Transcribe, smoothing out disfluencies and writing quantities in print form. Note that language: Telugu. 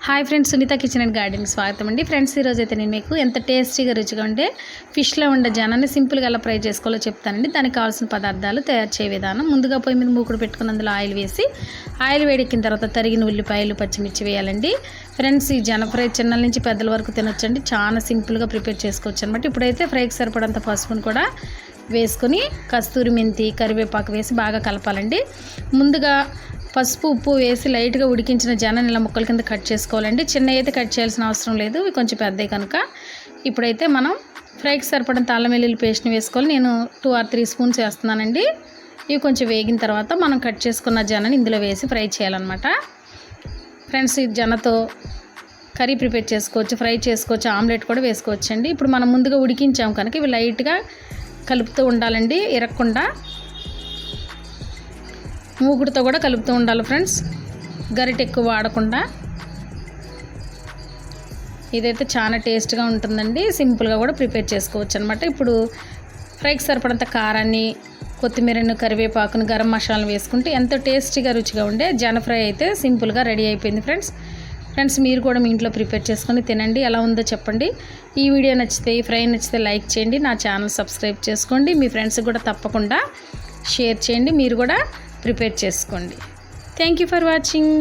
Hi friends, Sunitha kitchen and గార్డెన్కి స్వాగతం అండి. ఫ్రెండ్స్, ఈరోజు అయితే నేను మీకు ఎంత టేస్టీగా రుచిగా ఉండే ఫిష్లో ఉండే జనాన్ని సింపుల్గా ఎలా ఫ్రై చేసుకోవాలో చెప్తానండి. దానికి కావాల్సిన పదార్థాలు, తయారు చేయ విధానం. ముందుగా పొయ్యి మీద మూకుడు పెట్టుకుని అందులో ఆయిల్ వేసి, ఆయిల్ వేడెక్కిన తర్వాత తరిగిన ఉల్లిపాయలు, పచ్చిమిర్చి వేయాలండి. ఫ్రెండ్స్, ఈ జన ఫ్రై చిన్నల నుంచి పెద్దల వరకు తినొచ్చండి. చాలా సింపుల్గా ప్రిపేర్ చేసుకోవచ్చు అనమాట. ఇప్పుడైతే ఫ్రైకి సరిపడంత పసుపును కూడా వేసుకొని కస్తూరి మెంతి, కరివేపాకు వేసి బాగా కలపాలండి. ముందుగా పసుపు, ఉప్పు వేసి లైట్గా ఉడికించిన జనాన్ని ఇలా ముక్కల కింద కట్ చేసుకోవాలండి. చిన్న అయితే కట్ చేయాల్సిన అవసరం లేదు, ఇవి కొంచెం పెద్దవి కనుక. ఇప్పుడైతే మనం ఫ్రైకి సరిపడిన అల్లం వెల్లుల్లి పేస్ట్ని వేసుకోవాలి. నేను 2 or 3 స్పూన్స్ వేస్తున్నానండి. ఇవి కొంచెం వేగిన తర్వాత మనం కట్ చేసుకున్న జనాన్ని ఇందులో వేసి ఫ్రై చేయాలన్నమాట. ఫ్రెండ్స్, ఈ జనతో కర్రీ ప్రిపేర్ చేసుకోవచ్చు, ఫ్రై చేసుకోవచ్చు, ఆమ్లెట్ కూడా వేసుకోవచ్చు అండి. ఇప్పుడు మనం ముందుగా ఉడికించాం కనుక ఇవి లైట్గా కలుపుతూ ఉండాలండి, ఇరగకుండా. మూకుడుతో కూడా కలుపుతూ ఉండాలి ఫ్రెండ్స్, గరిటె ఎక్కువ వాడకుండా. ఇదైతే చాలా టేస్ట్గా ఉంటుందండి. సింపుల్గా కూడా ప్రిపేర్ చేసుకోవచ్చు అనమాట. ఇప్పుడు ఫ్రైకి సరిపడంత కారాన్ని, కొత్తిమీరను, కరివేపాకును, గరం మసాలాను వేసుకుంటే ఎంతో టేస్టీగా రుచిగా ఉండే జన ఫ్రై అయితే సింపుల్గా రెడీ అయిపోయింది ఫ్రెండ్స్, మీరు కూడా మీ ఇంట్లో ప్రిపేర్ చేసుకొని తినండి. ఎలా ఉందో చెప్పండి. ఈ వీడియో నచ్చితే, ఈ ఫ్రై నచ్చితే లైక్ చేయండి. నా ఛానల్ సబ్స్క్రైబ్ చేసుకోండి. మీ ఫ్రెండ్స్కి కూడా తప్పకుండా షేర్ చేయండి. మీరు కూడా ప్రిపేర్ చేసుకోండి. Thank you for watching.